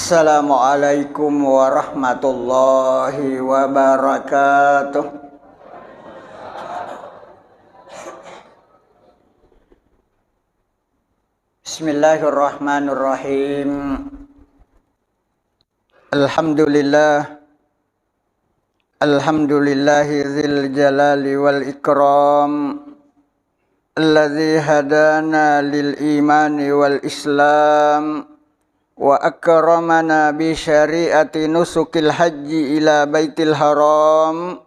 Assalamualaikum warahmatullahi wabarakatuh. Bismillahirrahmanirrahim. Alhamdulillahi dzil jalali wal ikram, alladzi hadana lil imani wal islam wa akramana bi syari'ati nusukil haji ila baitil haram.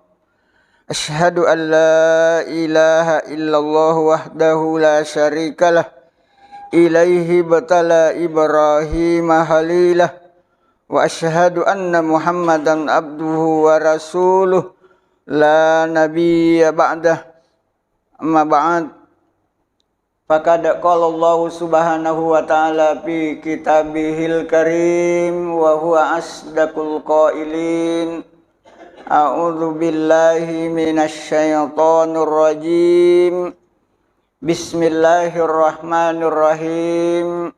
Asyhadu an la ilaha illallah wahdahu la syarikalah, ilaihi batala Ibrahim halilah, wa asyhadu anna Muhammadan abduhu wa rasuluh la nabiyya ba'dah. Amma ba'd. Faqad qala Allah subhanahu wa ta'ala fi kitabihil karim wa huwa asdaqul qailin. A'udzu billahi minasy syaithanir rajim. Bismillahirrahmanirrahim.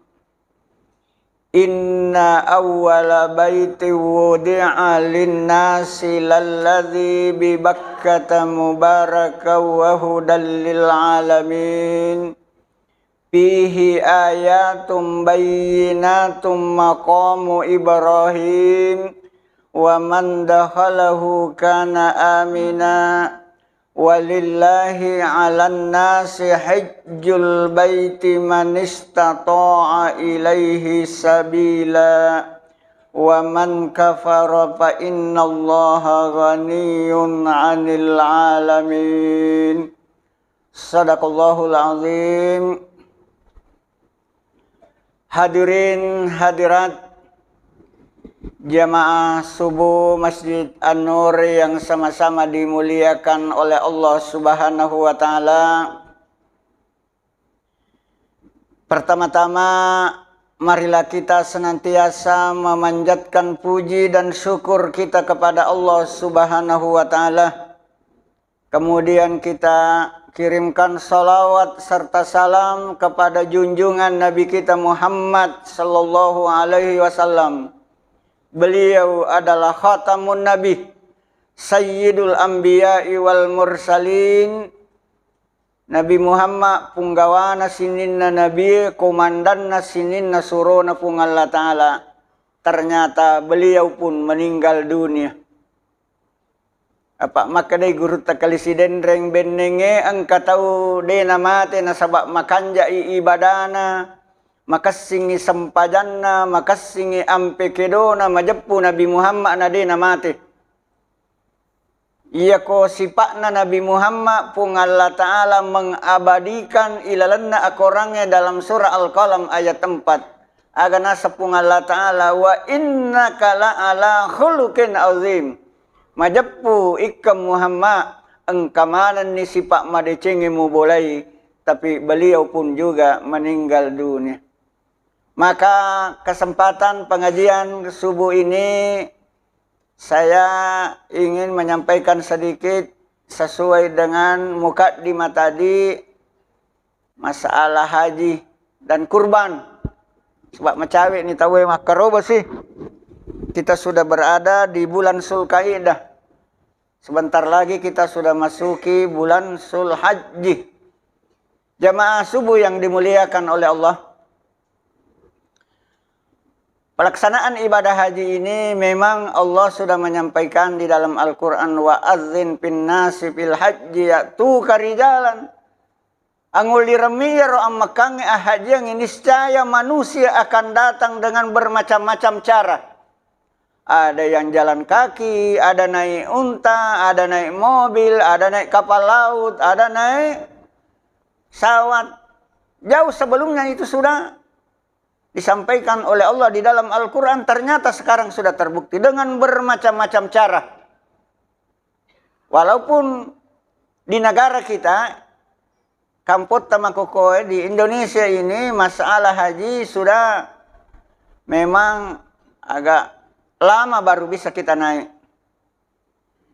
Inna awwala baiti wudi'a lin-nasi lalladzi bi Bakkata mubarakan wa hudal lil alamin. Fihi ayatum bayyinatum maqamu Ibrahim wa man dakhalahu kana amina walillahi 'alan nasi hajjul baiti man istata'a ilaihi sabila wa man kafara fa innallaha ghaniyyun 'anil 'alamin. Shadaqallahul 'azim. Hadirin hadirat jamaah subuh Masjid An-Nur yang sama-sama dimuliakan oleh Allah Subhanahu wa ta'ala. Pertama-tama marilah kita senantiasa memanjatkan puji dan syukur kita kepada Allah Subhanahu wa ta'ala. Kemudian kita kirimkan salawat serta salam kepada junjungan Nabi kita Muhammad sallallahu alaihi wasallam. Beliau adalah khatamun nabi, sayyidul anbiya'i wal mursalin. Nabi Muhammad punggawana sininna nabi, komandanna sininna surona pung Allah Ta'ala. Ternyata beliau pun meninggal dunia. Apa maka day guru takalisiden reng benenge angka tau de namate na sabak makanja ibadana makasingi sampajanna makasingi ampe kedona majappu Nabi Muhammad na de namate. Iya ko sipakna Nabi Muhammad pun Allah Ta'ala mengabadikan ilalanna akorangnya dalam surah Al-Qalam ayat 4. Agana sepung Allah Ta'ala wa innaka la'ala khuluqin azim. Majappu ikam Muhammad engkamanan ni sipak madecengi mu bolai, tapi beliau pun juga meninggal dunia. Maka kesempatan pengajian subuh ini saya ingin menyampaikan sedikit sesuai dengan mukadimah tadi masalah haji dan kurban. Sebab macawe ni tahu makaroba sih. Kita sudah berada di bulan Zulkaidah. Sebentar lagi kita sudah masuki bulan Zulhajji. Jamaah subuh yang dimuliakan oleh Allah. Pelaksanaan ibadah haji ini memang Allah sudah menyampaikan di dalam Al-Quran. Wa adzin fin nasi fil hajji ya'tuka rijalan. Angul diremiyar ammakang haji yang niscaya manusia akan datang dengan bermacam-macam cara. Ada yang jalan kaki, ada naik unta, ada naik mobil, ada naik kapal laut, ada naik pesawat. Jauh sebelumnya itu sudah disampaikan oleh Allah di dalam Al-Quran. Ternyata sekarang sudah terbukti dengan bermacam-macam cara. Walaupun di negara kita, Kampot Tamakokoe di Indonesia ini, masalah haji sudah memang agak lama baru bisa kita naik.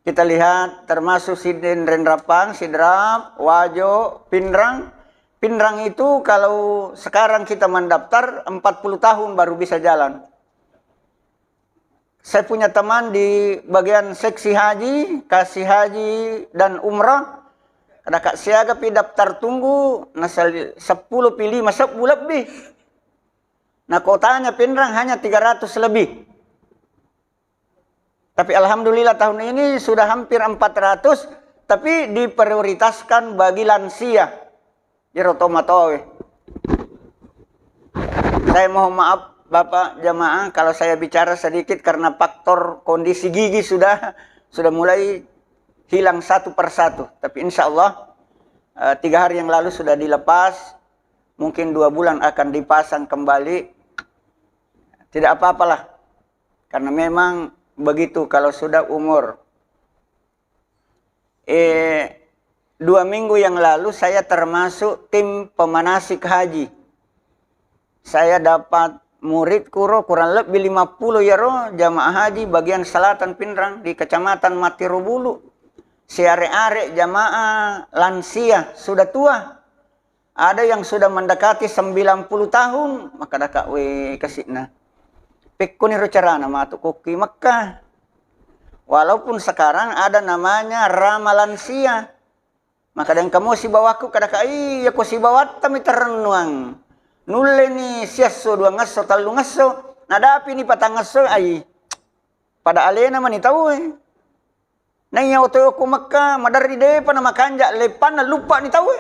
Kita lihat termasuk Sidin Rendrapang, Sidrap, Wajo, Pindrang. Pindrang itu kalau sekarang kita mendaftar 40 tahun baru bisa jalan. saya punya teman di bagian seksi haji, kasih haji dan umrah. Ada kak siaga pi daftar tunggu, nasal 10 pilih masuk lebih. Nah kotanya Pinrang hanya 300 lebih. Tapi alhamdulillah tahun ini sudah hampir 400, tapi diprioritaskan bagi lansia. Di Rotomatowe. Saya mohon maaf Bapak jamaah kalau saya bicara sedikit karena faktor kondisi gigi sudah mulai hilang satu persatu. Tapi insya Allah 3 hari yang lalu sudah dilepas. Mungkin 2 bulan akan dipasang kembali. Tidak apa-apalah. Karena memang begitu kalau sudah umur. 2 minggu yang lalu saya termasuk tim pemanasik haji. Saya dapat murid kurang lebih 50 ya roh jamaah haji bagian selatan Pinrang di Kecamatan Matirobulu. Siare-are jamaah lansia sudah tua. Ada yang sudah mendekati 90 tahun, maka dak we kasihna. Pikkuni carana matu koki Makkah. Walaupun sekarang ada namanya Rama Lansia. Maka dan kamu si bawaku kadaka iya ko si bawat tami terenuang. Nulle ni siaso 2 ngaso 3 ngaso nadapi ni patang ngaso ay pada alena man tahu na iya oto ko Makkah madari de pa na makanja lepan na lupa ni tahu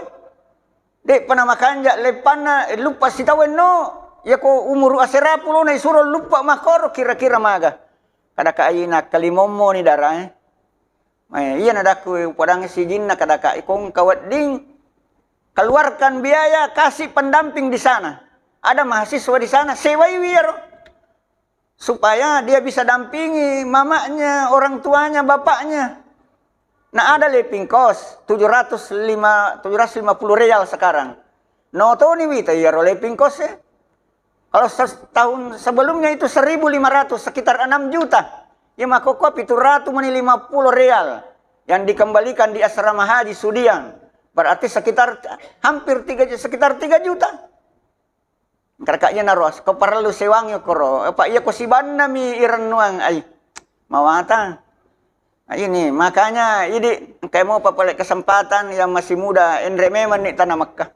de pa na makanja lepan na lupa si tahu no ya ko umur aserapulo na isuro lupa makor kira-kira maga kadaka ay na kalimomo ni dara iya na daku padang si jinna kadaka ikong kawading keluarkan biaya, kasih pendamping di sana. Ada mahasiswa di sana, sewai wir. Supaya dia bisa dampingi mamanya, orang tuanya, bapaknya. Nah ada living cost, 750 real sekarang. No to ni wita, ya living cost ya. Kalau tahun sebelumnya itu 1.500, sekitar 6 juta. Ya maka itu 150 real. Yang dikembalikan di asrama haji Sudiang. Berarti sekitar 3 juta. Kakaknya naros, kau perlu sewangnya koro. Apa iya ko siban mi irenuang ay mawata. Ini makanya ini kayak mau papalek kesempatan yang masih muda endre memang ni tanah Makkah.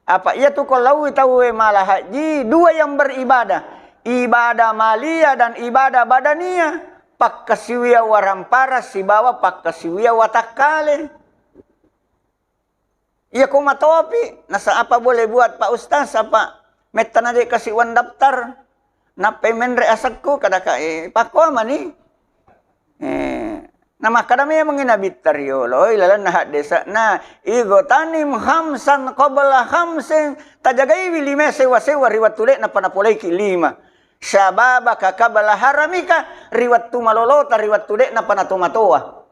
Apa iya tuh kalau tahu malah haji 2 yang beribadah, ibadah maliyah dan ibadah badaniyah. Pak kasiwiya warampara si bawa pak kasiwiya watakale. Iya ko matopi, nasa apa boleh buat Pak Ustaz apa? Meta na di kasih wan daftar. Na payment reasak ko kadaka pako mani. Nama kadami manginabit tariolo ilalan na desa na igotanim hamsan qabla hamsin tajagai lima sewa riwat tule na panapolay ki 5. Syababa kakabala haramika riwat tumalolota riwat tule na panatumatoa.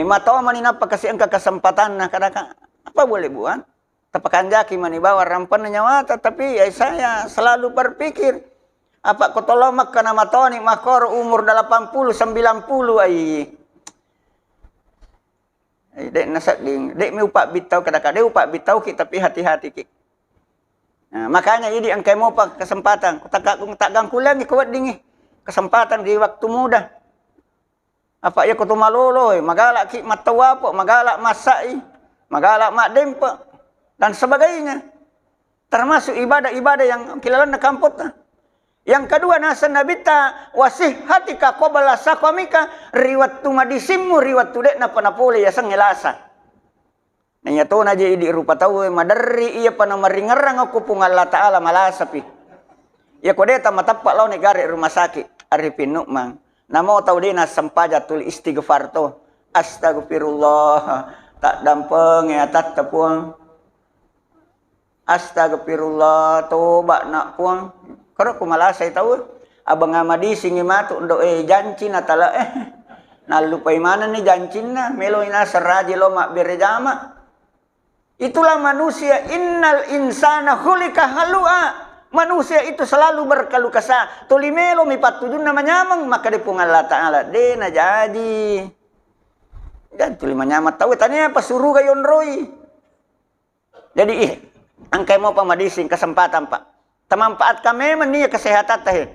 Matawa maninapa kasi ang kakasempatan na kadaka. Apa boleh buat? Tapakan jaki manibawa rampan nyawa, tapi ya saya selalu berpikir apa kotolomak kana matoni makor umur 80 90 ai. Dek nasak ding, dek mi upak bitau kadang-kadang upak bitau kita tapi hati-hati ki. Nah, makanya ini ang kemo pa kesempatan. Tak gangkulang kuat dingi. Kesempatan di waktu muda. Apa ya kutumalolo magala ki matawa po, magala masai. Magalak mak dempa dan sebagainya. Termasuk ibadah-ibadah yang kilalan na kampot. Yang kedua nasa nabita wasih hatika qabala saqamika riwat tumadisimmu riwat tudek na panapole ya sang ngelasa. Nanya to na je di rupa tahu madari iya panamaringarang aku pung Allah Taala malasapi. Ya kodeta matappa law negari rumah sakit arifin nukmang. Namo tahu dina sampajatul istighfar to. Astagfirullah. Tak dampeng ya tat tepuang. Astagfirullah toba nak puang. Kalau ku malas saya tahu abang amadi singi matu ndo janci natala nalupai mana nih jancinna meloina seraji loma berjama. Itulah manusia, innal insana khulika halua. Manusia itu selalu berkeluh kesah. Tolimelo mi patujun namanya mang maka dipung Allah Taala dena jadi. Dan tu lima nyamat tahu tanya apa suruh gayon roy. Jadi angkai mau pamadising kesempatan Pak. Temanfaat kami menia kesehatan teh.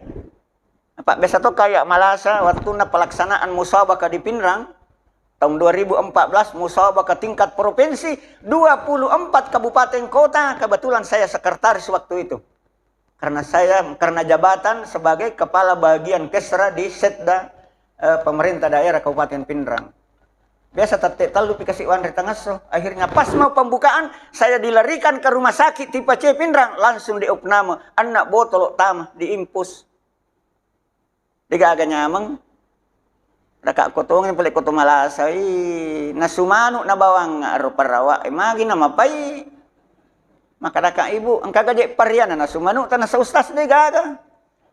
Pak biasa tuh kayak Malasa waktu na pelaksanaan musabaqah di Pinrang tahun 2014, musabaqah tingkat provinsi 24 kabupaten kota, kebetulan saya sekretaris waktu itu. Karena jabatan sebagai kepala bagian Kesra di Setda pemerintah daerah Kabupaten Pinrang. Biasa tatek talu pikasi wan retangaso. Akhirnya pas mau pembukaan, saya dilarikan ke rumah sakit tipe C Pinrang, langsung diopname, anak botol tama diimpus. Digaga nyamang. Daka kotongin pala koto Malasa, nasumano na bawang aroparawa, magi na mapay. Maka daka ibu, ang kagade pariana nasumano ta na sa ustas de gaga.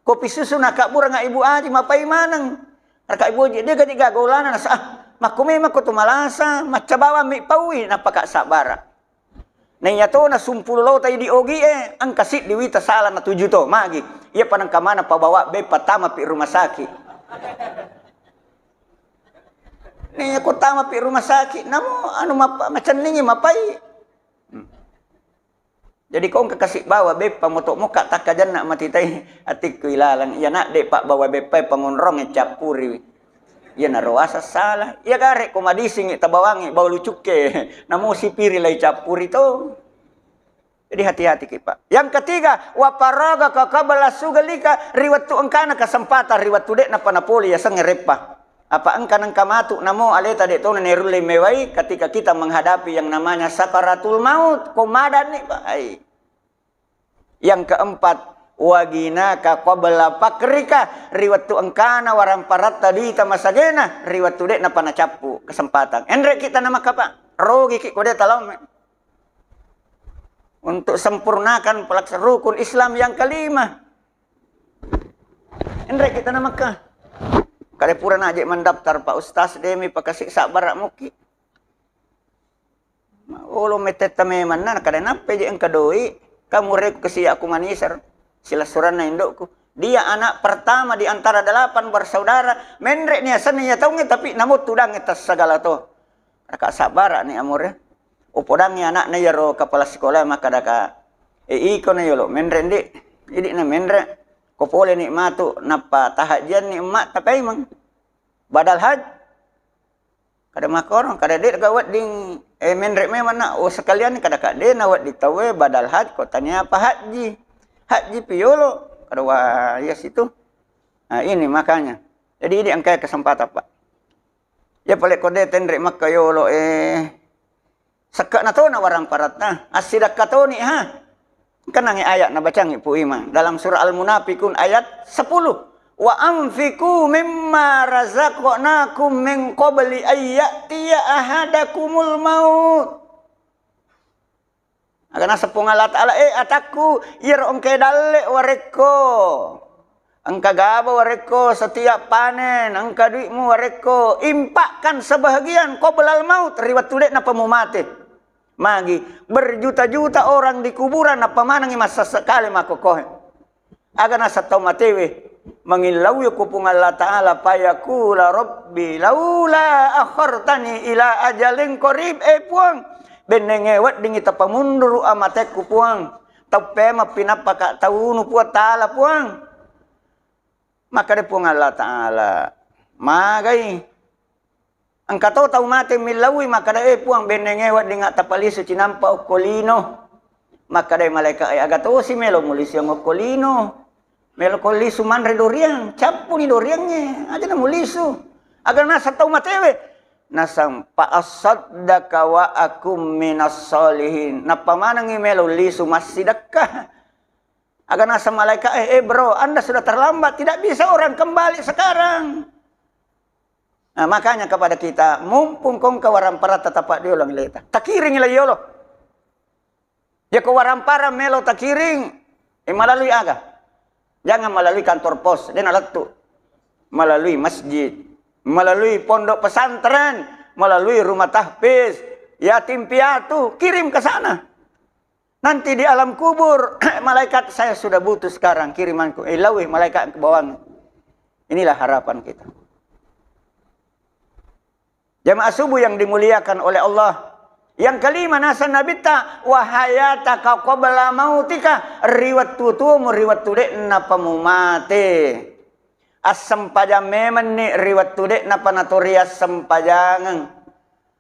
Kopi susu na kabura nga ibu aji mapay manang. Daka ibu di gadi gagolana na sa makumema ko Malasa, macabawa mi pawi napakasabara. Nanya to na sumpulo tayo di ogi ang kasit di wita sala na 7 to, magi. Iya panang kamana pabawa be patama pi rumah sakit. Nanya ko tama pi rumah sakit, namo ano macaningi mapay. Jadi kung kakasik bawa be pamotok mo katakajan na matitay atik ko ilalang. Iya na de pak bawa be pay pangunrong capuri. Iya na rawasa salah. Iya kare kumadising tabawangi bawa lucuke. Namo si piri lay capuri to. Jadi hati-hati kita. Yang ketiga, waparaga kakabala sugalika riwatu engkana kesempatan riwatu dek na panapoli ya sengerepa. Apa engkana kamatu namo aleta dek to nerule mewai ketika kita menghadapi yang namanya sakaratul maut. Komadan nih Pak. Yang keempat, wagina kakabala pakrika riwatu engkana warang parat tadi tamasagena riwatu dek na panacapu kesempatan. Endre kita nama kapa rogi ki kode talom. Untuk sempurnakan pelaksanaan rukun Islam yang kelima. Endre kita nama kah? Kade pura najik mendaftar Pak Ustaz demi pakasik sabar muki. Olo meteta meman na kade nape je engka doi kamu rek kesi aku manisar sila surana indokku. Dia anak pertama di antara 8 bersaudara. Mendrek nia seninya tahu tapi namu tudang etas segala to. Raka sabar ni amore. Upodangnya anak na yaro kepala sekolah maka daka iko na yolo mendre ndi idi na mendre ko pole ni matu napa tahajjan ni emak tapi mang badal haj kada makorong kada de gawat ding mendre me mana sekalian kada kade na wat ditawe badal haj ko tanya apa haji piolo kada wa yes itu. Nah ini makanya jadi ini angka kesempatan Pak ya pole kode tendre makka yolo Seka na to na warang parat na. Asidak ka to ni ha. Kanang ayat na bacang ipu imang. Dalam surah Al-Munafikun ayat 10. Wa anfiku mimma razaqnakum min qabli ayyatiya ahadakumul maut. Agana sepung Allah Ta'ala ataku irong kedale wareko. Angka gaba wareko setiap panen. Angka duitmu wareko. Impakkan sebahagian qoblal maut. Riwat tudek na pemumate. Magi berjuta-juta orang di kuburan apa manangi masa sekali makokoh. Agana satau matewe mengilau kupung Allah Ta'ala payakula rabbi laula akhartani ila ajalin qarib puang benengewat dingi tapamundur amate kupuang tape mapinapaka taunu puat ta'ala puang maka de puang Allah Ta'ala magai angkato tau mate milawi maka da puang benengewat dinga tapaliso cinampa okolino maka da malaikat ay agato si melo mulisyo okolino melo kolisu manre doriang capu ni doriangnya aja na mulisu agar nasa tau matewe nasang paasaddaka wa akum minas solihin napamanangi melo lisu masidakah agar nasa malaikat bro anda sudah terlambat tidak bisa orang kembali sekarang. Nah, makanya kepada kita, mumpung kong kawaran-para tatapak dia ulang leta. Takiring ila yolo. Ya kawaran-para melo takiring. Melalui aga. Jangan melalui kantor pos. Dia alat tu. Melalui masjid. Melalui pondok pesantren. Melalui rumah tahfiz. Yatim piatu. Kirim ke sana. Nanti di alam kubur. Malaikat saya sudah butuh sekarang. Kirimanku. Lawi malaikat ke bawah. Inilah harapan kita. Jamaah subuh yang dimuliakan oleh Allah. Yang kelima nasa nabita wahayataka qabla mautika riwat tutumu riwat tudekna pamumate. As-sempajang memen ni riwat tudek na panaturia sempajangan.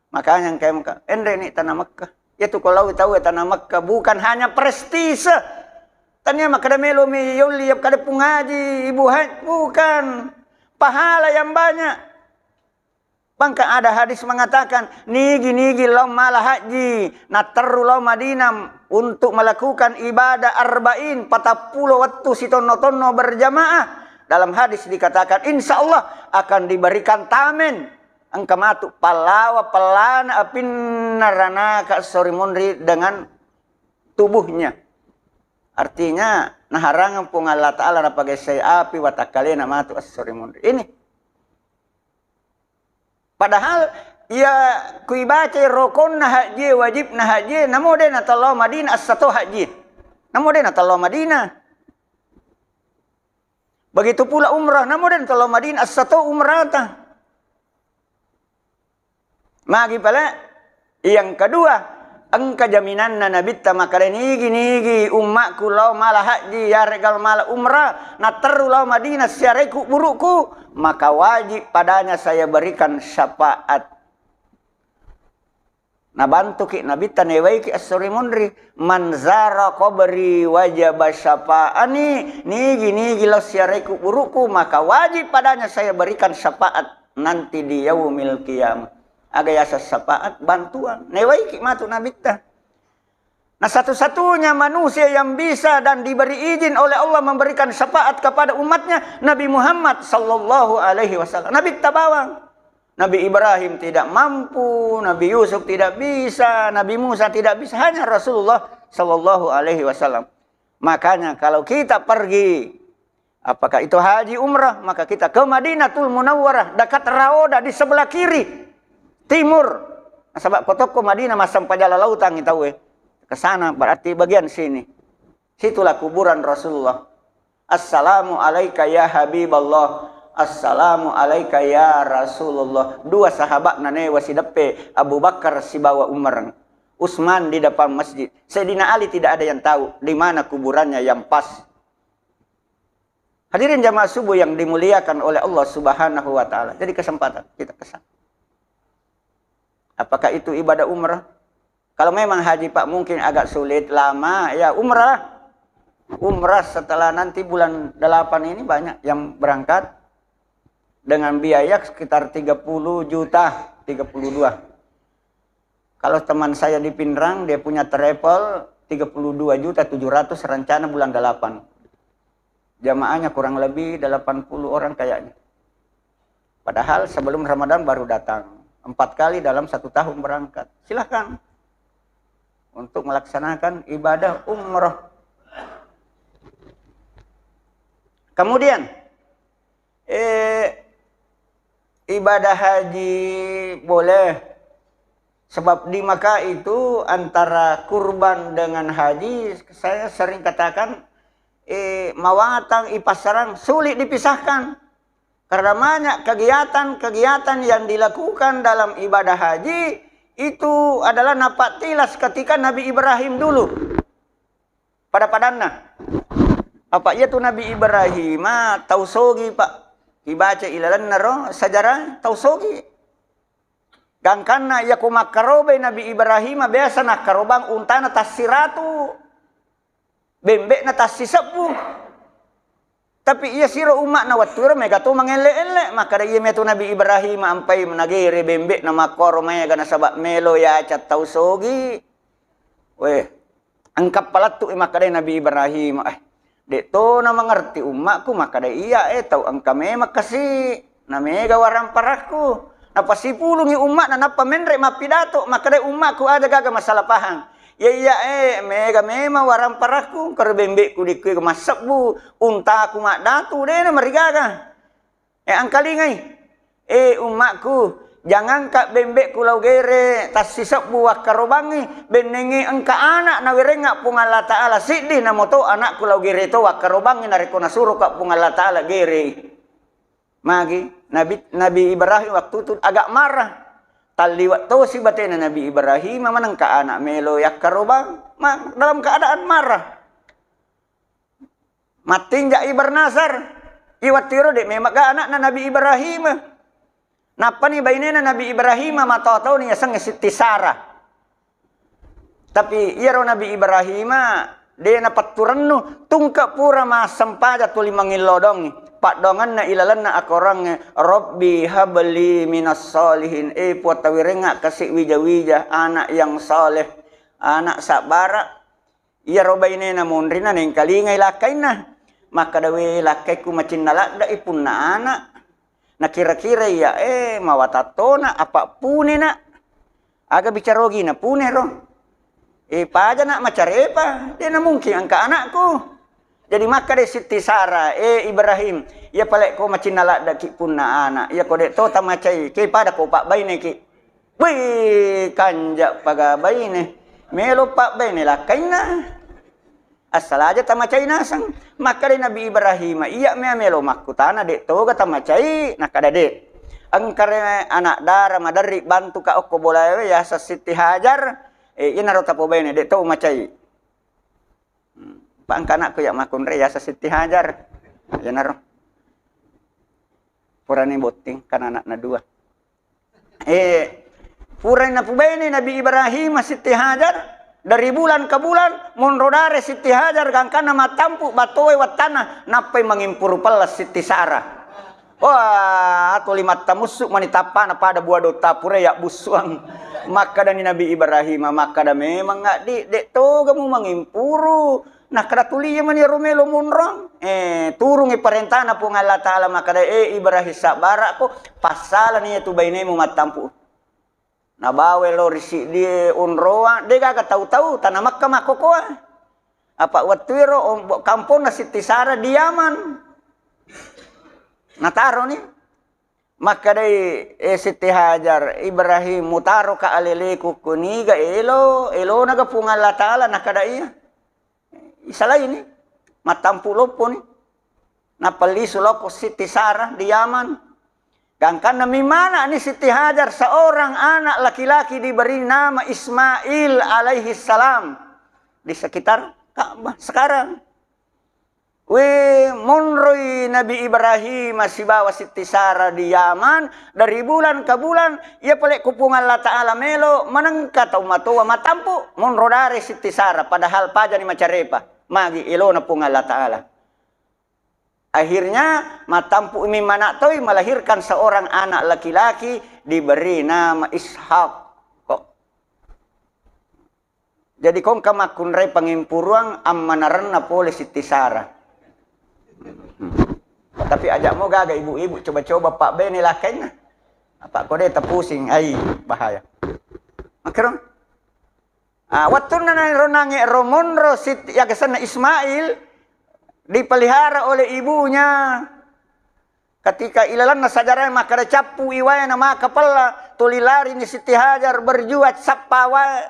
Makanya kayak muka, endre ni tanah Mekah. Itu kalau tahu tanah Mekah bukan hanya prestise. Tanya makada melo mi yoli kada pungaji ibu haji bukan. Pahala yang banyak. Bangka ada hadis mengatakan nigi lau malah haji natarru lau Madinah untuk melakukan ibadah arba'in 40 waktu sitono-tono berjamaah. Dalam hadis dikatakan insya Allah akan diberikan tamen engkau matu palawa pelana apin narana ka sorimundri dengan tubuhnya. Artinya naharangan pung Allah Ta'ala na pagai saya api watakalena matu as-sorimundri. Ini. Padahal ya kui baca rokon na haji wajib na haji namode na talo Madinah as-sato haji. Namode na talo Madinah. Begitu pula umrah namode na talo Madinah as-sato umrata. Magi pala yang kedua, engka jaminan na nabitta makare nigi ummakku lau malah haji ya regal malah umrah na terru lau Madinah siareku buruku maka wajib padanya saya berikan syafaat. Na bantu ki nabitta newaiki as-sorimundri manzara qabri wajib syafaani nigi lau siareku buruku maka wajib padanya saya berikan syafaat nanti di yaumil qiyamah. Agayasa syafaat bantuan newaiki matu nabitta. Nah satu-satunya manusia yang bisa dan diberi izin oleh Allah memberikan syafaat kepada umatnya Nabi Muhammad sallallahu alaihi wasallam. Nabi tabawang. Nabi Ibrahim tidak mampu, Nabi Yusuf tidak bisa, Nabi Musa tidak bisa, hanya Rasulullah sallallahu alaihi wasallam. Makanya kalau kita pergi apakah itu haji umrah maka kita ke Madinatul Munawwarah dekat Raudah di sebelah kiri. Timur, sebab kotoko Madinah masam pajala lautan kita ke sana berarti bagian sini. Situlah kuburan Rasulullah. Assalamu alayka ya Habiballah. Assalamu alayka ya Rasulullah. Dua sahabat nane wasidape Abu Bakar si bawa Umar. Utsman di depan masjid. Sayyidina Ali tidak ada yang tahu di mana kuburannya yang pas. Hadirin jamaah subuh yang dimuliakan oleh Allah Subhanahu wa taala. Jadi kesempatan kita ke sana. Apakah itu ibadah umrah? Kalau memang haji Pak mungkin agak sulit, lama, ya umrah. Umrah setelah nanti bulan 8 ini banyak yang berangkat. Dengan biaya sekitar 30 juta, 32. Kalau teman saya di Pinrang, dia punya travel 32 juta 700 rencana bulan 8. Jamaahnya kurang lebih 80 orang kayaknya. Padahal sebelum Ramadan baru datang. 4 kali dalam 1 tahun berangkat. Silahkan untuk melaksanakan ibadah umrah. Kemudian ibadah haji boleh. Sebab di Makkah itu antara kurban dengan haji saya sering katakan mawatang ipasarang sulit dipisahkan. Karena banyak kegiatan-kegiatan yang dilakukan dalam ibadah haji itu adalah napak tilas ketika Nabi Ibrahim dulu. Pada padanna. Apa ia tu Nabi Ibrahim tausogi Pak. Dibaca ilalan naro sejarah tausogi. Gangkanna ia kumakarobe Nabi Ibrahim biasa nak karobang untana tasiratu. Bembek na tasisapu. Tapi ia siro umat na watura mega tu mangele-ele maka dia metu Nabi Ibrahim ampai menagere bembek na makoro mega na sabak melo ya cat tausogi. Weh, angkap palatu maka dia Nabi Ibrahim. Dek to na mengerti umatku maka dia iya tahu angka mema kasih na mega warang paraku. Na pasipulungi umat na napa menre mapidato maka dia umatku ada gaga masalah pahang. Ya iya mega mema warang paraku kerbembek ku dikui masak bu unta ku mak datu deh na marigaga. Angkalingai umakku jangan kak bembek ku lau gere tas sisak bu wakarobangi benengi engka anak na wirenga pung Allah Ta'ala sidih na moto anak ku lau gere to wakarobangi nareko na suruh kak pung Allah Ta'ala gere. Magi Nabi Ibrahim waktu itu agak marah. Taliwat to si batena Nabi Ibrahim manang ka anak melo yak karobang dalam keadaan marah. Matinja ibernasar Iwatiro de memang anak na Nabi Ibrahim. Napa ni bainena Nabi Ibrahim matataw niya sang Siti Sarah. Tapi iro Nabi Ibrahim de napaturan no tungka pura masampaja tuli mangilodong. Pakdongan na ilalan na akorang Rabbi habli minas solihin. Puatawirenga kasi wija-wija anak yang soleh, anak sabara. Iro bainena munrina neng kalingay lakay na. Maka dawe lakay ku macin nalakda ipun na anak. Na kira-kira ya mawatato na apa pune na. Aga bicarogi na pune ro. Paja na macarepa. Di na mungkin ang kaanakku. Jadi maka de Siti Sarah Ibrahim. Ia palek ko macin nalakda ki pun na anak. Ia ko de to tamacay. Ki pada ko pak bayne ki. Wih kanjak paga bayne. Melo pak bayne lakay na. Asal aja tamacay nasang. Maka de Nabi Ibrahim, iya melo makutana de toga tamacay nakadade. Ang kare anak dara madari bantu ka okko bolawe ya sa Siti Hajar, inaro tapo bene de to macay. Pang kanak ko ya makun re ya sa Siti Hajar. Inaro. Purani boting kan anak na dua. Purani na po bene Nabi Ibrahim Siti Hajar. Dari bulan ke bulan, monrodare Siti Hajar gangkan nama tampu batoy watana napay mangimpuru pala Siti Sarah. Wah, atau lima tamusuk manitapa na pada buah dota pura ya busuang. Maka dan Nabi Ibrahim maka da memang nggak dek to kamu mangimpuru. Nah kada tuliya man ya Romelo munrong. Turung iparentana po Allah Taala maka da Ibrahim sabara ko pasalan niya tu bainemu matampu. Nabawe lo risi dia unroa dia gak tahu-tahu tanah Makkah makokoa apa watwiro kampung na Siti Sarah diaman nataro ni maka day Siti Hajar Ibrahim mutaro ka aliliku kuniga elo naga pungal Allah Taala nakadaiya isalay ni matampulo po ni napaliso loko Siti Sarah diaman. Gangkan na mimana ni Siti Hajar seorang anak laki-laki diberi nama Ismail alaihi salam di sekitar Ka'bah sekarang. Monroy Nabi Ibrahim masih bawa Siti Sarah di Yaman dari bulan ke bulan ia pelek kupung Allah Taala melo menengka tau matua matampu monrodare Siti Sarah padahal paja ni macarepa magi ilona pung Allah Taala. Akhirnya matampu imi manatoy melahirkan seorang anak laki-laki diberi nama Ishak. Kok. Jadi kong kamakunray pangimpuruang ammanaran na pole Siti Sarah. Tapi ajak mo gaga ibu-ibu coba-coba pak bene lakay na. Apa ko de tapusing ay bahaya. Makrong. Waktu na ronangi romonro Siti ya kesana Ismail dipelihara oleh ibunya. Ketika ilalan na sajarah maka capu iwaya nama kepala tulilari ni Siti Hajar berjuat sapawa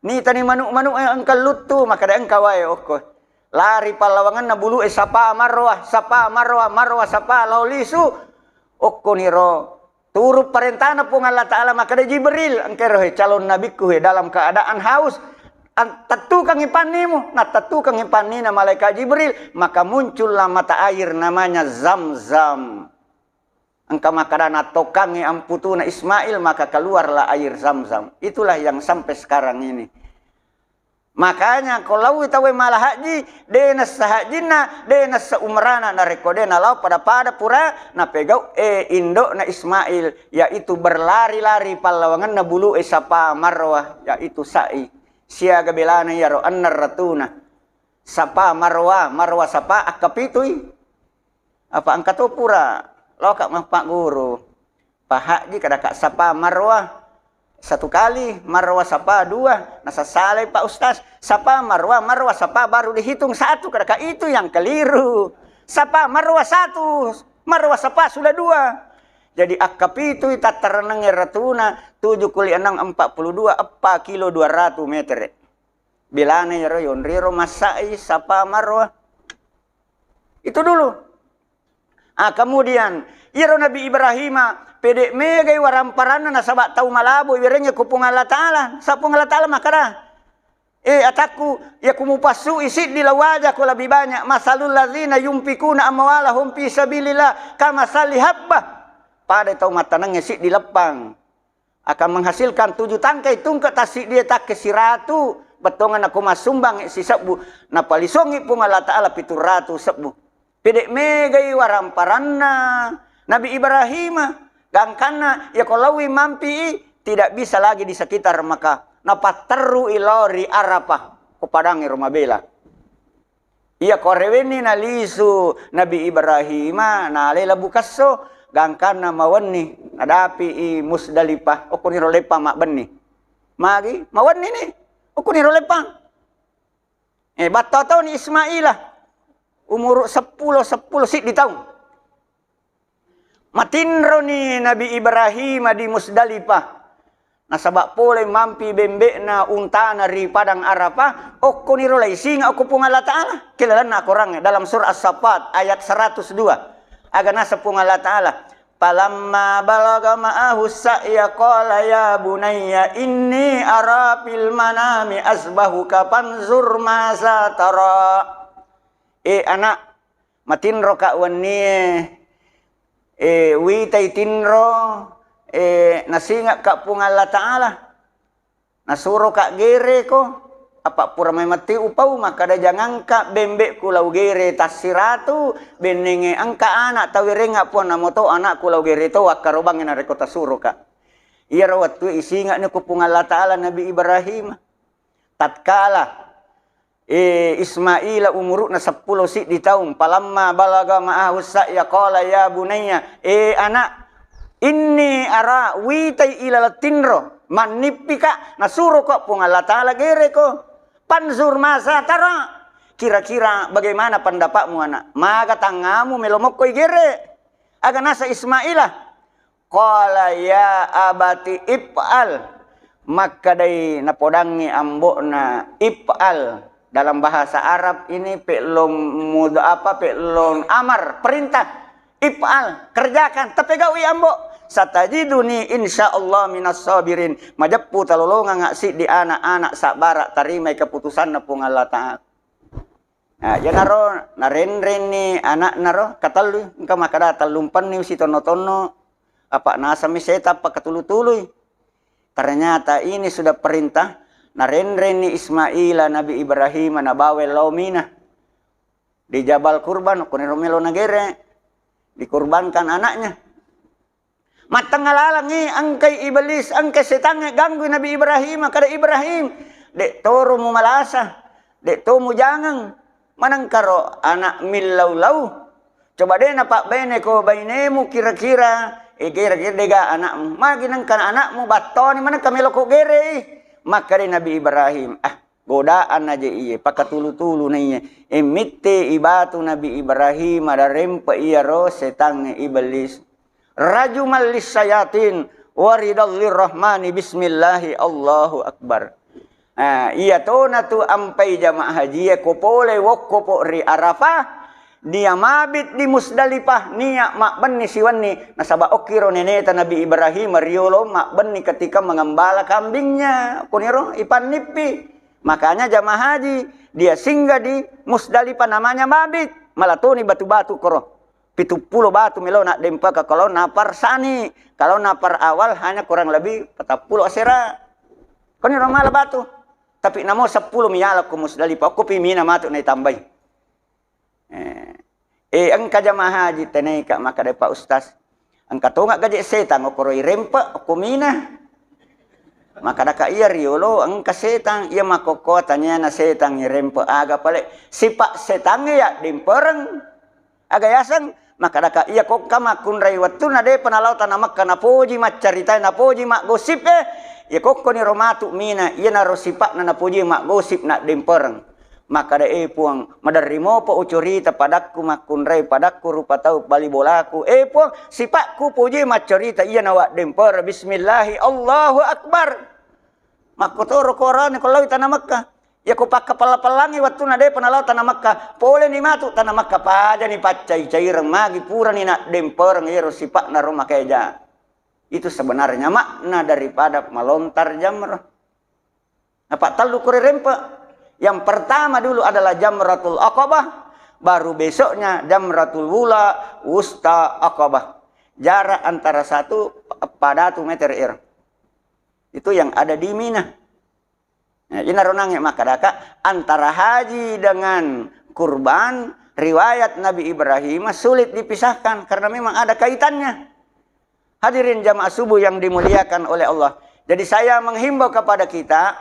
ni tani manu-manu engkau lutu maka da engkau wae oko lari palawangan na bulu sapa marwah sapa laulisu oko niro turut perintahna pung Allah Taala maka da Jibril engkau calon nabiku dalam keadaan haus. Tentu kang ipanimu, nah tentu kang ipanina malaikat Jibril, maka muncullah mata air namanya Zam-Zam. Engkau makarana tokangi amputuna Ismail, maka keluarlah air Zam-Zam. Itulah yang sampai sekarang ini. Makanya kalau itawe malah haji, denas sahajina, denas seumrana na rekodena lau pada pura na pegau indok na Ismail, yaitu berlari-lari palawangan na bulu sapa marwah, yaitu sa'i. Siaga belana yaro annar ratuna sapa marwa sapa akapituy apa angkat to pura lokak mah pak guru pahaji kada kak sapa marwa satu kali marwa sapa dua nasa saleh pak ustaz sapa marwa sapa baru dihitung satu kada kak itu yang keliru sapa marwa satu marwa sapa sudah dua. Jadi akap itu tak terenang ratuna 7 kali 6 42 apa kilo 200 meter. Bilane ya royon riro masai sapa marwah. Itu dulu. Kemudian iro Nabi Ibrahim pede megai waramparana na sabak tau malabo irenya kupung Allah Taala. Sapung Allah Taala makara. Ataku ya kumupasu isi di lawaja ko lebih banyak. Masalul ladzina yumfikuna amwalahum fi sabilillah kama salihabba. Pada tau matanang isi di lepang akan menghasilkan 7 tangkai tungkat tasik dia tak ke siratu betongan aku masumbang si sebu na palisongi pun Allah Ta'ala 700 sebu pedek megai waramparanna Nabi Ibrahim gangkana ya kalau mampi tidak bisa lagi di sekitar Makkah napa teru ilori Arafah kepadangi rumah bela. Iya koreweni nalisu Nabi Ibrahim na lela bukaso gangkana mawani nadapi i Musdalifah okuniro lepa mak beni. Magi mawani ni okuniro lepa. Batato ni Ismailah umur 10 sik di tahun. Matinro ni Nabi Ibrahim di Musdalifah. Nasabak pole mampi bembek na unta na ri padang Arafah okko ni rolai singa okko pung Allah Ta'ala kilalan na korang dalam surah As-Saffat ayat 102 aga nasa pung Allah Ta'ala palamma balaga ma'ahu sa'ya qala ya bunayya inni ara fil manami asbahuka panzur ma sa tara anak matinro ka wani witai tinro nasinga ka pung Allah Ta'ala nasuro ka gere ko apa pura may mati upaw makada jangan ka bembe kulau gere tasiratu benenge angka anak tawirenga po na moto anak kulau gere to wakarobang na reko tasuro ka iya rawat tu isinga ni ko pung Allah Ta'ala Nabi Ibrahim tatkala Ismail umur na 10 sik di tahun palamma balaga ma'ahu sa'ya qala ya bunayya anak inni ara witai ilal tinro manipika nasuro kok pung Allah Ta'ala gere ko panzur masa tara kira-kira bagaimana pendapatmu anak maka tangamu melomok koi gere aga nasa Ismailah qala ya abati if'al maka dai napodangi ambokna if'al dalam bahasa Arab ini pe'lon pe'lon amar perintah if'al kerjakan tepegawi ambok satajiduni insyaallah minas sabirin majappu talolonga ngaksi di anak-anak sabara tarimai keputusan na pung Allah Ta'ala. Nah, ya naro naren-ren ni anak naro katalu engka makada talumpan ni si tono-tono apa nasa miseta apa katulu-tuluy. Ternyata ini sudah perintah naren-ren ni Ismail Nabi Ibrahim na bawel laumina di Jabal Kurban kuniromelo nagere dikurbankan anaknya. Matangalalangi angkai iblis, angkai setan ganggu Nabi Ibrahim, kada Ibrahim. Dek toro mu malasa, dek to mu jangan. Manang karo anak millau-lau. Coba deh napak bene ko bainemu kira-kira. Kira-kira dega anakmu. Maginang kan anakmu batoni mana kamelo ko gere. Maka deh Nabi Ibrahim, godaan aja iya, pakatulu-tulu na iya. Emitte ibatu Nabi Ibrahim ada rempa iya ro setan iblis. Rajumal lisyayatin waridal lirrahmani bismillahi Allahu akbar. Iya to na tu ampai jamaah haji ko pole wokko po ri Arafah dia mabit di Musdalifah niya mak benni siwani nasaba okiro neneta Nabi Ibrahim riolo mak benni ketika mengembala kambingnya kuniro ipan nipi. Makanya jamaah haji dia singgah di Musdalifah namanya mabit malatuni batu-batu koro 70 batu melona dempa ke kalau napar sani. Kalau napar awal hanya kurang lebih 40 asera. Kau ni ramah batu. Tapi namo 10 miyala ku Musdalifah. Aku pimina matu na itambay. Ang kajamaah haji tenay ka maka day pa ustaz. Ang katunga gaji setang okoroy rempa kumina. Maka daka iya riolo ang kasetang iya makokota niya na setang rempa aga pale. Sipak setang ya dimpereng. Agayasang maka daka iya kok kama kunrai wattu na de panalaw tanamak kana poji macarita na poji mak gosip iya kok ni romatu mina iya na rosipak na poji mak gosip na dempereng maka da puang madarimo po ucurita padakku mak kunrai padakku rupa tau bali bolaku puang sipakku poji macarita iya na wa demper bismillahi Allahu akbar makotoro korane kalau tanamak ka ya ko pakapalapalangi wattu na de panalaw tanah Makkah pole ni matu tanah Makkah paja ni pacai caireng magi pura ni nak demper ngiro sipak na rumah keja itu sebenarnya makna daripada melontar jamrah Apa talu kore rempa? Yang pertama dulu adalah Jamratul Aqabah, baru besoknya Jamratul Wula, Wusta Aqabah. Jarak antara 1 meter ir. Itu yang ada di Mina. Nah, ini ronangnya maka daka antara haji dengan kurban, riwayat Nabi Ibrahim sulit dipisahkan karena memang ada kaitannya. Hadirin jamaah subuh yang dimuliakan oleh Allah. Jadi saya menghimbau kepada kita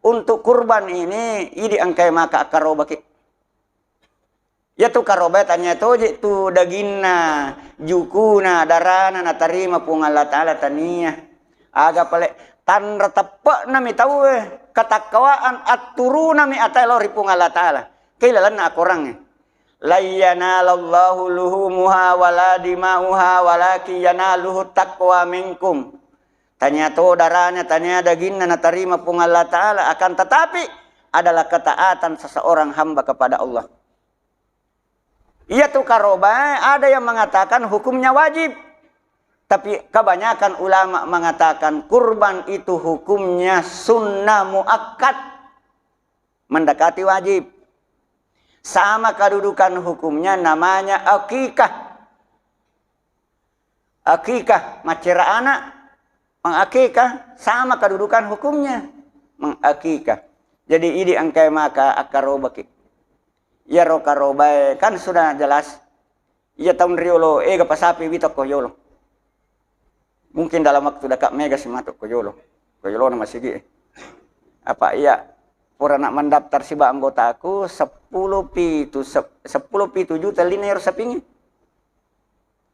untuk kurban ini angkai maka karobaki. Ya tu karoba tanya tu dagingna, jukuna, darana na tarima pung Allah Ta'ala tania. Aga pale tan ratapak nami tahu katakwaan aturuna mi atalo ripung Allah Ta'ala. Kailalan na akorangnya. La yanalallahu luhumuha wala dimauha walaki yanaluhu taqwa minkum. Tanya to darahnya, tanya dagingnya na tarima pung Allah Ta'ala. Akan tetapi adalah ketaatan seseorang hamba kepada Allah. Iya tuh karoba, ada yang mengatakan hukumnya wajib. Tapi kebanyakan ulama mengatakan kurban itu hukumnya sunnah muakkad. Mendekati wajib. Sama kedudukan hukumnya namanya akikah. Akikah, macera anak. Mengakikah sama kedudukan hukumnya. Mengakikah. Jadi ini angkai maka akarobaki. Ya rokaroba kan sudah jelas. Ya tahun riolo pasapi bitok koyolo. Mungkin dalam waktu dekat mega si matuk koyolo. Koyolo nama sigi. Apa iya pura nak mendaftar si anggota aku 10 pitu juta linear sapingi.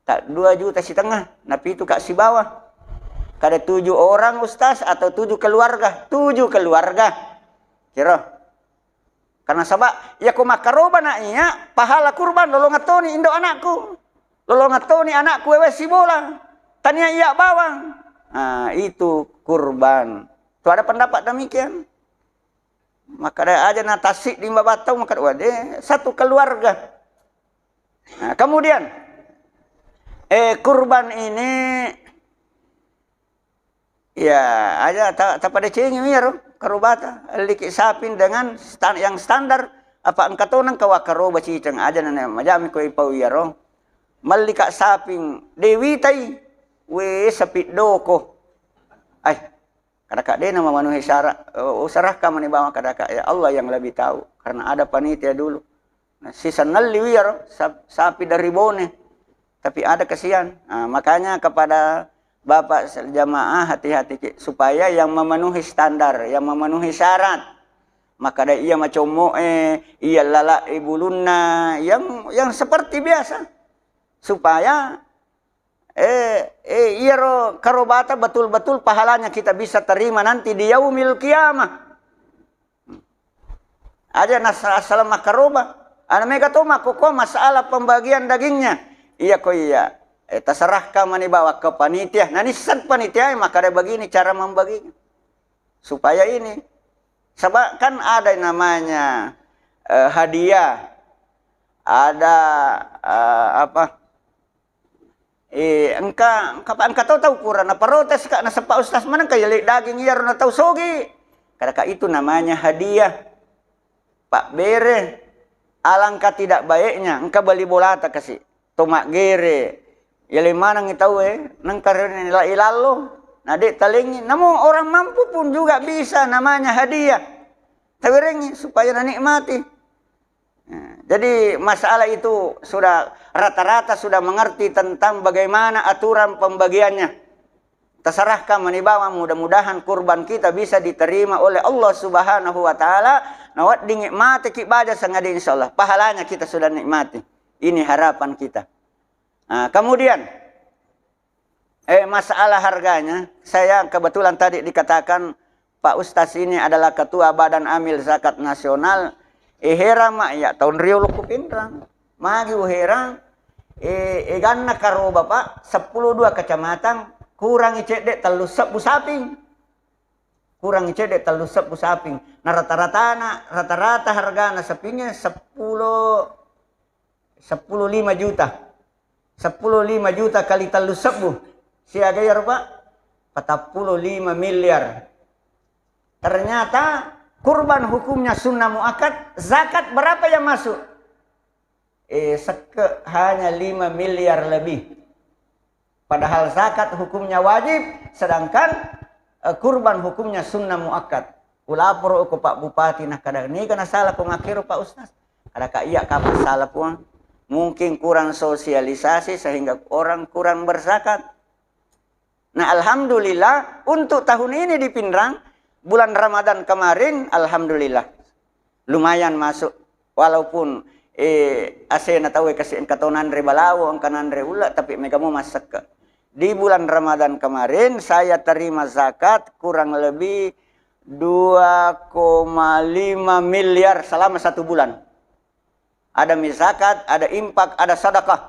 Tak 2,5 juta nah pitu kak si bawah. Kada 7 orang ustaz atau 7 keluarga. 7 keluarga. Kira. Karena sabak, ya ku makaroba na iya, pahala kurban, lolo ngatoni indo anakku. Lolo ngatoni anakku wewe si bola. Tania iya bawang. Nah, itu kurban. Itu ada pendapat demikian. Maka ada aja natasik di Babatau, maka wade, 1 keluarga. Nah, kemudian, kurban ini ya aja tak pada cengi mir karobata liki sapin dengan yang standar apa angkato nang kawa karoba cicang aja na majami ko ipaw yaro malika saping dewi tay we sapit doko ay kadaka de nama manuhi syara usarah ka manibawa kadaka ya Allah yang lebih tahu karena ada panitia dulu nah, sisa nalli yaro sapi dari bone tapi ada kesian nah, makanya kepada Bapak jamaah hati-hati supaya yang memenuhi standar, yang memenuhi syarat. Maka ia macomo ia lala ibuluna yang seperti biasa. Supaya ia karobata betul-betul pahalanya kita bisa terima nanti di yaumil qiyamah. Aja nasalam karoba. Ana mega to makoko masalah pembagian dagingnya. Iya ko iya. Terserah kamu dibawa ke panitia. Nah, nisan panitia maka ada begini cara membaginya. Supaya ini. Sebab kan ada namanya hadiah. Ada apa? Engka tahu kurang apa protes kak na sepa ustaz mana kaya daging iya na tahu sogi. Kadang itu namanya hadiah. Pak bere. Alangkah tidak baiknya engka beli bolata kasih. Tomak gere. Ya lima nang tahu nang karena nila ilalo, nadik talingi. Namun orang mampu pun juga bisa namanya hadiah. Tawirengi supaya nikmati. Nah, jadi masalah itu sudah rata-rata sudah mengerti tentang bagaimana aturan pembagiannya. Terserahkan menibawa mudah-mudahan kurban kita bisa diterima oleh Allah Subhanahu wa taala. Nawat dinikmati ki baja sangadi insyaallah. Pahalanya kita sudah nikmati. Ini harapan kita. Nah, kemudian masalah harganya, saya kebetulan tadi dikatakan Pak Ustaz ini adalah ketua Badan Amil Zakat Nasional. Heran mak ya tahun riolo ku pindrang. Magi heran ganna karo Bapak 10 kecamatan kurang icedek telu sebu saping. Kurang icedek telu sebu saping. Nah rata-rata hargana sapingnya 10,5 juta. 10,5 juta kali telu sebu. Siaga ya Pak? 45 miliar. Ternyata Kurban hukumnya sunnah muakkad. Zakat berapa yang masuk? Hanya 5 miliar lebih. Padahal zakat hukumnya wajib, sedangkan kurban hukumnya sunnah muakkad. Ulapor ko Pak Bupati nah kadang ini kana salah ko ngakiro Pak Ustaz. Kada ka iya kapan salah puang. Mungkin kurang sosialisasi sehingga orang kurang berzakat. Nah, alhamdulillah untuk tahun ini di Pindrang bulan Ramadan kemarin alhamdulillah lumayan masuk walaupun asena tahu kasi katonan re balawo ang kanan re ula tapi mega mo masak. Di bulan Ramadan kemarin saya terima zakat kurang lebih 2,5 miliar selama 1 bulan. Ada zakat, ada infak, ada sedekah.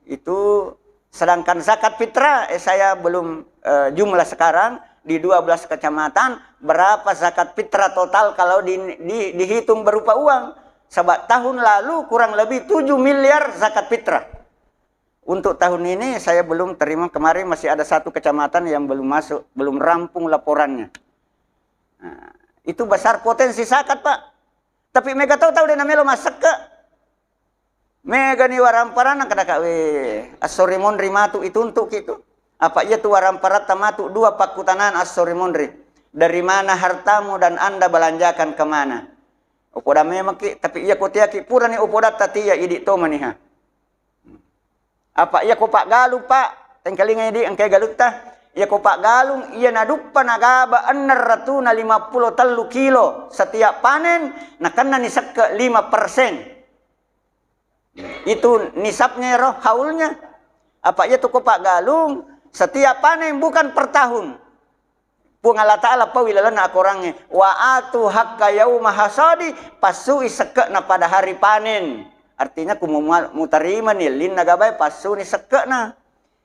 Itu sedangkan zakat fitrah saya belum jumlah sekarang di 12 kecamatan berapa zakat fitrah total kalau dihitung berupa uang. Sebab tahun lalu kurang lebih 7 miliar zakat fitrah. Untuk tahun ini saya belum terima, kemarin masih ada 1 kecamatan yang belum masuk, belum rampung laporannya. Nah, itu besar potensi zakat Pak. Tapi mega tahu dia namelo masak ke. Mega ni waramparan kada ka we. Asorimon rimatu itu untuk gitu. Apa iya tu waramparat tamatu 2 pakutanan asorimon ri. Dari mana hartamu dan Anda belanjakan kemana? Upoda memang ki, tapi iya ko tiaki pura ni upoda tatia idi to maniha. Apa iya ko Pak Galu Pak, tengkalinga idi angkay galutta. Iya ko Pak Galung iya naduppa nagaba 650 kilo setiap panen nakanna nisab ke 5%. Itu nisabnya roh haulnya. Apa iya to ko Pak Galung setiap panen bukan per tahun. Pung Allah Ta'ala pawilalana akorangnya wa atu hakka yauma hasadi pasui sekekna pada hari panen. Artinya kumumutarima nilin nagabay pasu ni sekekna.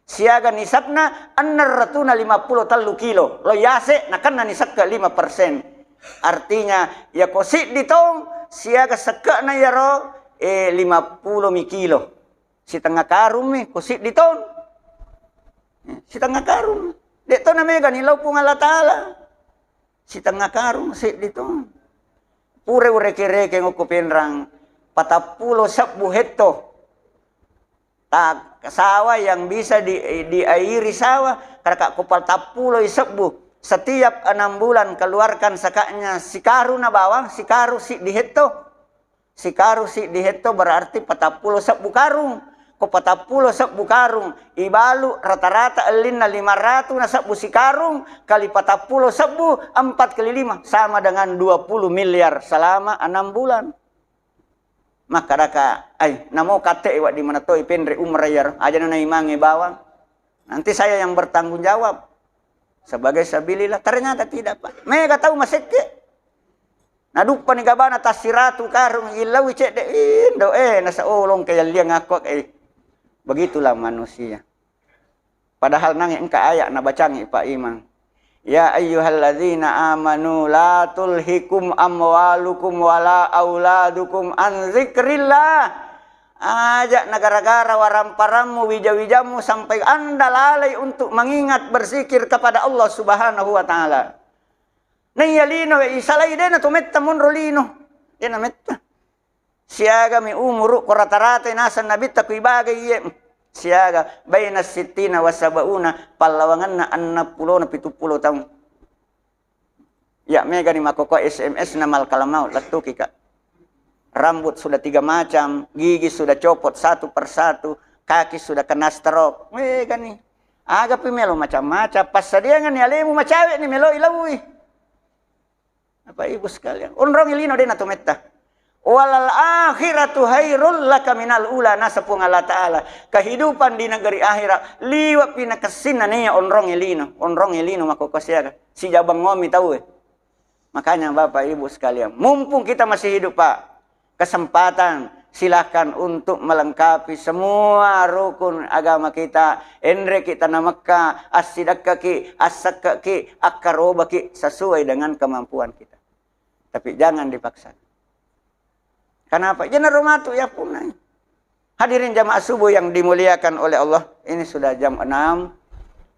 Siaga nisabna 650 kilo. Lo yase nakanna nisab ke 5%. Artinya ya kosit ditong siaga sekekna ya ro 50 kilo. Si tengah karung mi kosit ditong. Si tengah karung. Dito na may ganilaw po nga latala. Si tengah karung, si dito. Pure ureke-reke ng kupinrang 40 buheto. Sawa yang bisa diairi sawa. Karena kupal 40 sabbu. Setiap 6 bulan keluarkan sakanya sikaru na bawang. Sikaru si diheto. Sikaru si diheto berarti 40 sabbu karung. Ko 40 sabbu karung ibalu rata-rata alin na 500 na sabbu si karung kali 40 sabbu 4 kali 5 sama dengan 20 miliar selama 6 bulan. Maka raka ay namo kate iwa di mana to ipendre umrayar aja na naimangi bawang. Nanti saya yang bertanggung jawab sebagai sabilillah. Ternyata tidak Pak. Mega tahu maseke. Nadupa ni gabana tasiratu karung ilawi cek de indo nasa olong kaya liang aku Begitulah manusia. Padahal nang engka ayak na bacangi Pak Imam. Ya ayyuhalladzina amanu la tulhikum amwalukum wala auladukum an zikrillah. Ajak negara-negara waramparamu wija-wijamu sampai Anda lalai untuk mengingat berzikir kepada Allah Subhanahu wa taala. Nayalino isalay din na tumetta monrolino. Yan na metta. Siaga mi umuru ko rata-rata nasa nabita ko ibagay siaga bayna 60 wa 70 palawangan na 60 na 70 taon. Ya mega ni makoko SMS na malkalamau latuki ka. Rambut sudah 3 macam, gigi sudah copot 1 persatu, kaki sudah kena stroke. Mega ni. Aga pimelo macam-macam pas dia ni alemu macawe ni melo ilawi. Apa ibu sekalian? Onrong ilino din atumetta. Walal akhiratu hairul laka minal ula nasapung Allah Ta'ala. Kehidupan di negeri akhirat liwat pinakasin na niya onrong ilino makukasyaga. Si jabang ngomi tahu Makanya Bapak Ibu sekalian, mumpung kita masih hidup Pak, kesempatan silahkan untuk melengkapi semua rukun agama kita. Endre kita na Mekah, as-sidakaki, as-sakaki, akarobaki sesuai dengan kemampuan kita. Tapi jangan dipaksa. Kenapa? Jangan rumatu ya punai. Hadirin jamaah subuh yang dimuliakan oleh Allah. Ini sudah jam 6.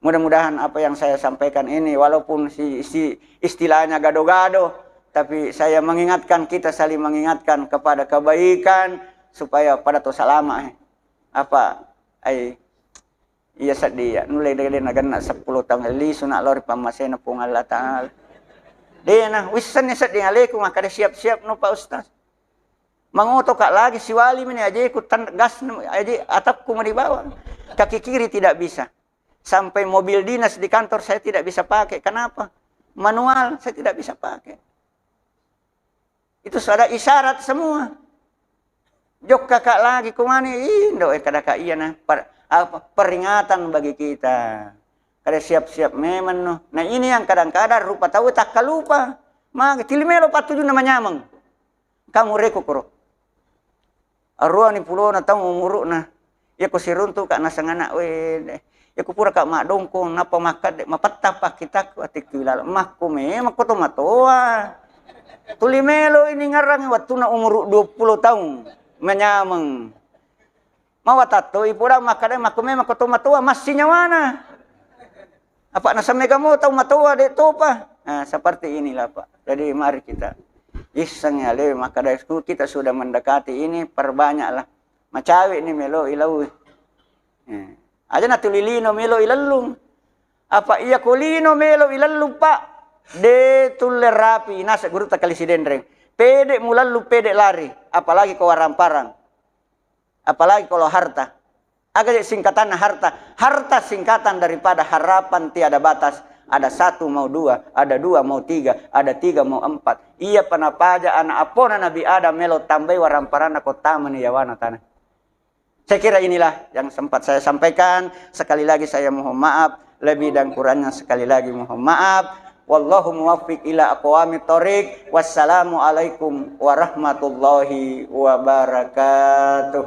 Mudah-mudahan apa yang saya sampaikan ini walaupun si istilahnya gado-gado, Tapi saya mengingatkan, kita saling mengingatkan kepada kebaikan supaya pada tu salama. Apa ai iya sedih nulai dari nagan 10 tahun li sunat lori pamasena pung Allah taala. Dena wisan ni sedih alaikum maka siap-siap no Pak Ustaz. Mangoto kak lagi si wali ini aja ikut gas aja atapku mau dibawa. Kaki kiri tidak bisa. Sampai mobil dinas di kantor saya tidak bisa pakai. Kenapa? Manual saya tidak bisa pakai. Itu sudah isyarat semua. Jok kakak lagi kumani indo kadaka iya nah peringatan bagi kita. Kada siap-siap memang no. Nah ini yang kadang-kadang rupa tahu tak kalupa. Maka tilimelo patuju nama nyamang. Kamu reko koro. Arua ni pulo na tahu umuruk na. Ya ko siruntu kak nasangana we. Ya ko pura kak mak dongko napa makat mapatah pak kita ku atikilal makku memang ko matoa. Tulimelo ini ngarang waktu na umur 20 tahun menyamang. Mawatato ipura makade makume makoto matua masih nyawana. Apa nasamne kamu tahu matua de to pa. Nah, seperti inilah Pak. Jadi mari kita iseng ya le makade kita sudah mendekati ini perbanyaklah. Macawi ini melo ilau. Aja na tulilino melo ilalung. Apa iya kulino melo ilalung Pak. De tulle rapi nasa guru takali sidendreng. Pede mulalu pede lari, apalagi kau ramparang. Apalagi kalau harta. Agak singkatan harta. Harta singkatan daripada harapan tiada batas. Ada 1 mau 2, ada 2 mau 3, ada 3 mau 4. Iya panapaja anak apona Nabi Adam melo tambai waramparana kota meniawana tanah. Saya kira inilah yang sempat saya sampaikan. Sekali lagi saya mohon maaf. Lebih dan kurangnya sekali lagi mohon maaf. Wallahu muwaffiq ila aqwamit thoriq. Wassalamualaikum warahmatullahi wabarakatuh.